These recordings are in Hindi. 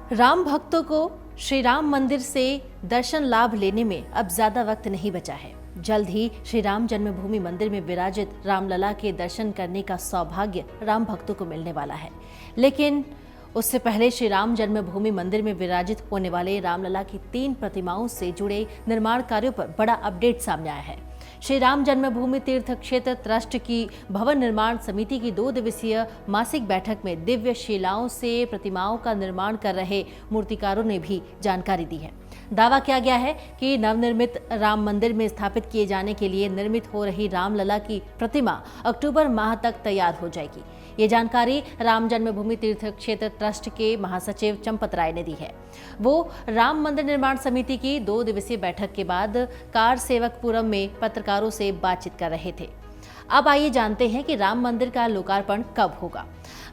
राम भक्तों को श्री राम मंदिर से दर्शन लाभ लेने में अब ज्यादा वक्त नहीं बचा है। जल्द ही श्री राम जन्मभूमि मंदिर में विराजित रामलला के दर्शन करने का सौभाग्य राम भक्तों को मिलने वाला है। लेकिन उससे पहले श्री राम जन्मभूमि मंदिर में विराजित होने वाले रामलला की 3 प्रतिमाओं से जुड़े निर्माण कार्यों पर बड़ा अपडेट सामने आया है। श्री राम जन्मभूमि तीर्थ क्षेत्र ट्रस्ट की भवन निर्माण समिति की 2 दिवसीय मासिक बैठक में दिव्य शिलाओं से प्रतिमाओं का निर्माण कर रहे मूर्तिकारों ने भी जानकारी दी है। दावा किया गया है कि नवनिर्मित राम मंदिर में स्थापित किए जाने के लिए निर्मित हो रही रामलला की प्रतिमा अक्टूबर माह तक तैयार हो जाएगी। ये जानकारी राम जन्मभूमि तीर्थ क्षेत्र ट्रस्ट के महासचिव चंपत राय ने दी है। वो राम मंदिर निर्माण समिति की 2 दिवसीय बैठक के बाद कार सेवकपुरम में पत्रकारों से बातचीत कर रहे थे। अब आइए जानते हैं कि राम मंदिर का लोकार्पण कब होगा।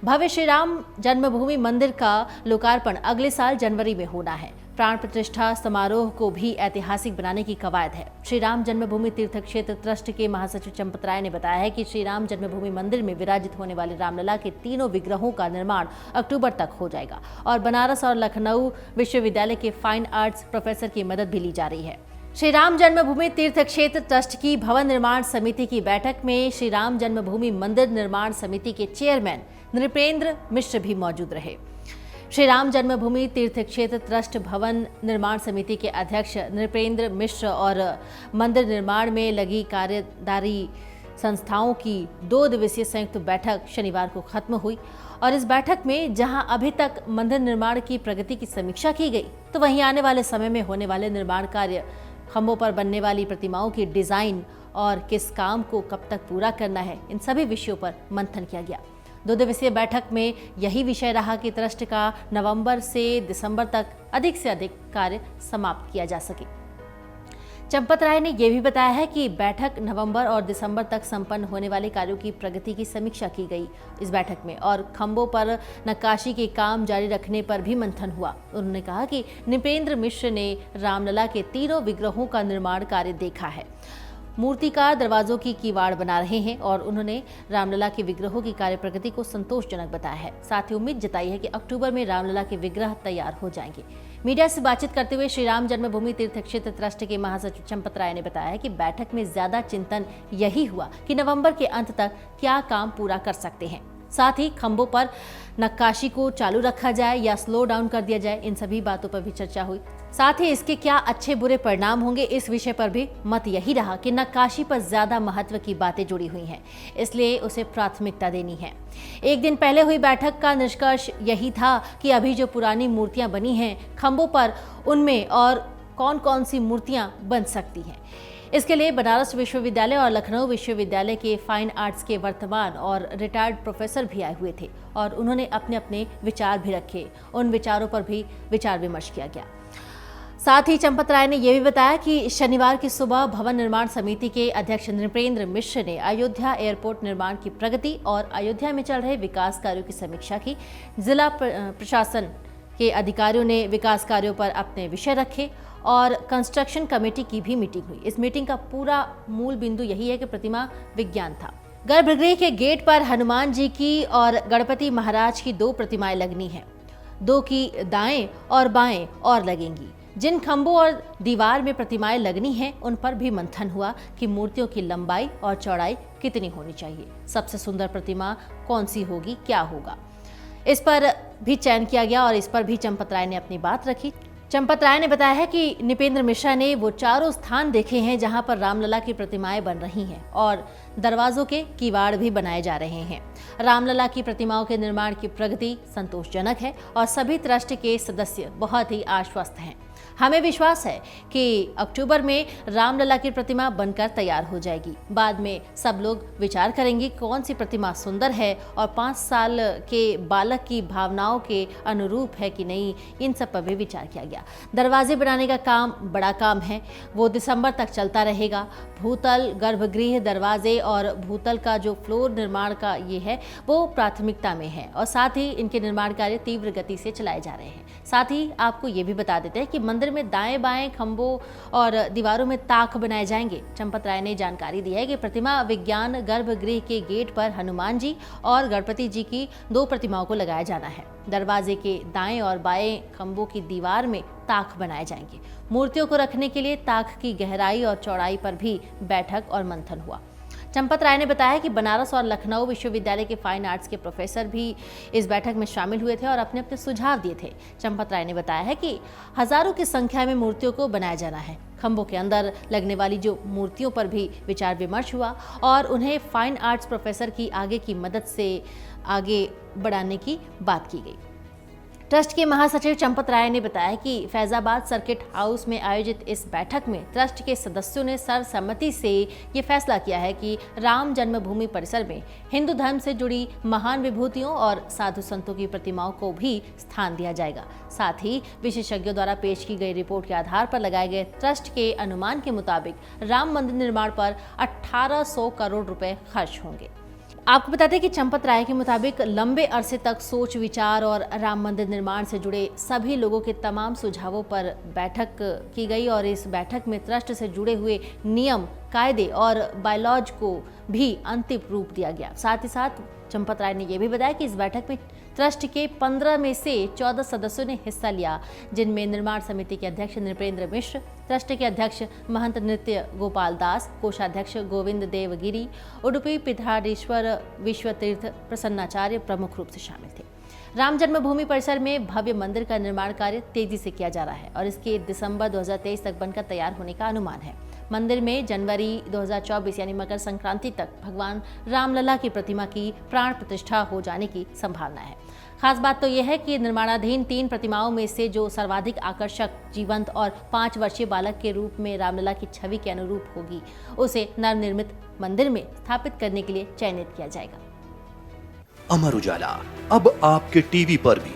भव्य श्री राम जन्मभूमि मंदिर का लोकार्पण अगले साल जनवरी में होना है। प्राण प्रतिष्ठा समारोह को भी ऐतिहासिक बनाने की कवायद है। श्री राम जन्मभूमि तीर्थ क्षेत्र ट्रस्ट के महासचिव चंपत राय ने बताया है कि श्री राम जन्मभूमि मंदिर में विराजित होने वाले रामलला के 3 विग्रहों का निर्माण अक्टूबर तक हो जाएगा और बनारस और लखनऊ विश्वविद्यालय के फाइन आर्ट्स प्रोफेसर की मदद भी ली जा रही है। श्री राम जन्मभूमि तीर्थ क्षेत्र ट्रस्ट की भवन निर्माण समिति की बैठक में श्री राम जन्मभूमि मंदिर निर्माण समिति के चेयरमैन नृपेंद्र मिश्र भी मौजूद रहे। श्री राम जन्मभूमि तीर्थ क्षेत्र ट्रस्ट भवन निर्माण समिति के अध्यक्ष नृपेंद्र मिश्र और मंदिर निर्माण में लगी कार्यदारी संस्थाओं की 2 दिवसीय संयुक्त बैठक शनिवार को खत्म हुई और इस बैठक में जहां अभी तक मंदिर निर्माण की प्रगति की समीक्षा की गई, तो वहीं आने वाले समय में होने वाले निर्माण कार्य, खंभों पर बनने वाली प्रतिमाओं की डिजाइन और किस काम को कब तक पूरा करना है, इन सभी विषयों पर मंथन किया गया। 2 दिवसीय बैठक में यही विषय रहा कि ट्रस्ट का नवंबर से दिसंबर तक अधिक से अधिक कार्य समाप्त किया जा सके। चंपत राय ने यह भी बताया है कि बैठक नवंबर और दिसंबर तक संपन्न होने वाले कार्यों की प्रगति की समीक्षा की गई इस बैठक में और खंभों पर नक्काशी के काम जारी रखने पर भी मंथन हुआ। उन्होंने कहा कि नृपेंद्र मिश्र ने रामलला के 3 विग्रहों का निर्माण कार्य देखा है। मूर्तिकार दरवाजों की किवाड़ बना रहे हैं और उन्होंने रामलला के विग्रहों की कार्य प्रगति को संतोषजनक बताया है। साथ ही उम्मीद जताई है कि अक्टूबर में रामलला के विग्रह तैयार हो जाएंगे। मीडिया से बातचीत करते हुए श्री राम जन्मभूमि तीर्थ क्षेत्र ट्रस्ट के महासचिव चंपत राय ने बताया है कि बैठक में ज्यादा चिंतन यही हुआ कि नवंबर के अंत तक क्या काम पूरा कर सकते हैं। साथ ही खंभों पर नक्काशी को चालू रखा जाए या स्लो डाउन कर दिया जाए, इन सभी बातों पर भी चर्चा हुई। साथ ही इसके क्या अच्छे बुरे परिणाम होंगे, इस विषय पर भी मत यही रहा कि नक्काशी पर ज्यादा महत्व की बातें जुड़ी हुई हैं, इसलिए उसे प्राथमिकता देनी है। एक दिन पहले हुई बैठक का निष्कर्ष यही था कि अभी जो पुरानी मूर्तियां बनी हैं खंभों पर, उनमें और कौन कौन सी मूर्तियां बन सकती हैं। इसके लिए बनारस विश्वविद्यालय और लखनऊ विश्वविद्यालय के फाइन आर्ट्स के वर्तमान और रिटायर्ड प्रोफेसर भी आए हुए थे और उन्होंने अपने अपने विचार भी रखे। उन विचारों पर भी विचार विमर्श किया गया। साथ ही चंपत राय ने यह भी बताया कि शनिवार की सुबह भवन निर्माण समिति के अध्यक्ष नृपेंद्र मिश्र ने अयोध्या एयरपोर्ट निर्माण की प्रगति और अयोध्या में चल रहे विकास कार्यों की समीक्षा की। जिला प्रशासन के अधिकारियों ने विकास कार्यों पर अपने विषय रखे और कंस्ट्रक्शन कमेटी की भी मीटिंग हुई। इस मीटिंग का पूरा मूल बिंदु यही है कि प्रतिमा विज्ञान था। गर्भगृह के गेट पर हनुमान जी की और गणपति महाराज की 2 प्रतिमाएं लगनी हैं। 2 की दाएं और बाएं और लगेंगी। जिन खंभों और दीवार में प्रतिमाएं लगनी हैं, उन पर भी मंथन हुआ कि मूर्तियों की लंबाई और चौड़ाई कितनी होनी चाहिए, सबसे सुंदर प्रतिमा कौन सी होगी, क्या होगा, इस पर भी चयन किया गया और इस पर भी चंपत राय ने अपनी बात रखी। चंपत राय ने बताया है कि नृपेंद्र मिश्रा ने वो 4 स्थान देखे हैं जहां पर रामलला की प्रतिमाएं बन रही हैं और दरवाजों के किवाड़ भी बनाए जा रहे हैं। रामलला की प्रतिमाओं के निर्माण की प्रगति संतोषजनक है और सभी ट्रस्ट के सदस्य बहुत ही आश्वस्त हैं। हमें विश्वास है कि अक्टूबर में रामलला की प्रतिमा बनकर तैयार हो जाएगी। बाद में सब लोग विचार करेंगे कौन सी प्रतिमा सुंदर है और 5 साल के बालक की भावनाओं के अनुरूप है कि नहीं, इन सब पर भी विचार किया गया। दरवाजे बनाने का काम बड़ा काम है, वो दिसंबर तक चलता रहेगा। भूतल, गर्भगृह, दरवाजे और भूतल का जो फ्लोर निर्माण का ये है वो प्राथमिकता में है और साथ ही इनके निर्माण कार्य तीव्र गति से चलाए जा रहे हैं। साथ ही आपको ये भी बता देते हैं कि मंदिर में दाएं बाएं खंभों और दीवारों में ताक बनाए जाएंगे। चंपत राय ने जानकारी दी है कि प्रतिमा विज्ञान गर्भगृह के गेट पर हनुमान जी और गणपति जी की 2 प्रतिमाओं को लगाया जाना है। दरवाजे के दाएं और बाएं खंभों की दीवार में ताक बनाए जाएंगे। मूर्तियों को रखने के लिए ताक की गहराई और चौड़ाई पर भी बैठक और मंथन हुआ। चंपत राय ने बताया कि बनारस और लखनऊ विश्वविद्यालय के फाइन आर्ट्स के प्रोफेसर भी इस बैठक में शामिल हुए थे और अपने अपने सुझाव दिए थे। चंपत राय ने बताया है कि हजारों की संख्या में मूर्तियों को बनाया जाना है। खंभों के अंदर लगने वाली जो मूर्तियों पर भी विचार विमर्श हुआ और उन्हें फाइन आर्ट्स प्रोफेसर की आगे की मदद से आगे बढ़ाने की बात की गई। ट्रस्ट के महासचिव चंपत राय ने बताया कि फैजाबाद सर्किट हाउस में आयोजित इस बैठक में ट्रस्ट के सदस्यों ने सर्वसम्मति से ये फैसला किया है कि राम जन्मभूमि परिसर में हिंदू धर्म से जुड़ी महान विभूतियों और साधु संतों की प्रतिमाओं को भी स्थान दिया जाएगा। साथ ही विशेषज्ञों द्वारा पेश की गई रिपोर्ट के आधार पर लगाए गए ट्रस्ट के अनुमान के मुताबिक राम मंदिर निर्माण पर 1800 करोड़ रुपए खर्च होंगे। आपको बताते हैं कि चंपत राय के मुताबिक लंबे अरसे तक सोच विचार और राम मंदिर निर्माण से जुड़े सभी लोगों के तमाम सुझावों पर बैठक की गई और इस बैठक में ट्रस्ट से जुड़े हुए नियम, कायदे और बायलॉज को भी अंतिम रूप दिया गया। साथ ही साथ चंपत राय ने यह भी बताया कि इस बैठक में ट्रस्ट के 15 में से 14 सदस्यों ने हिस्सा लिया, जिनमें निर्माण समिति के अध्यक्ष नृपेंद्र मिश्र, ट्रस्ट के अध्यक्ष महंत नृत्य गोपाल दास, कोषाध्यक्ष गोविंद देवगिरी, उडुपी पीठाधीश्वर विश्व तीर्थ प्रसन्नाचार्य प्रमुख रूप से शामिल थे। राम जन्मभूमि परिसर में भव्य मंदिर का निर्माण कार्य तेजी से किया जा रहा है और इसके दिसंबर 2023 तक बनकर तैयार होने का अनुमान है। मंदिर में जनवरी 2024 यानी मकर संक्रांति तक भगवान रामलला की प्रतिमा की प्राण प्रतिष्ठा हो जाने की संभावना है। खास बात तो यह है कि निर्माणाधीन 3 प्रतिमाओं में से जो सर्वाधिक आकर्षक, जीवंत और 5 वर्षीय बालक के रूप में रामलला की छवि के अनुरूप होगी, उसे नवनिर्मित मंदिर में स्थापित करने के लिए चयनित किया जाएगा। अमर उजाला अब आपके टीवी पर भी।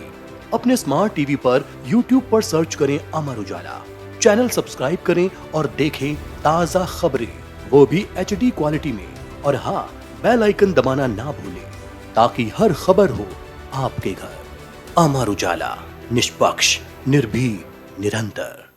अपने स्मार्ट टीवी पर YouTube पर सर्च करें अमर उजाला, चैनल सब्सक्राइब करें और देखें ताजा खबरें, वो भी HD क्वालिटी में। और हाँ, बेल आइकन दबाना ना भूलें ताकि हर खबर हो आपके घर। अमर उजाला, निष्पक्ष, निर्भीक, निरंतर।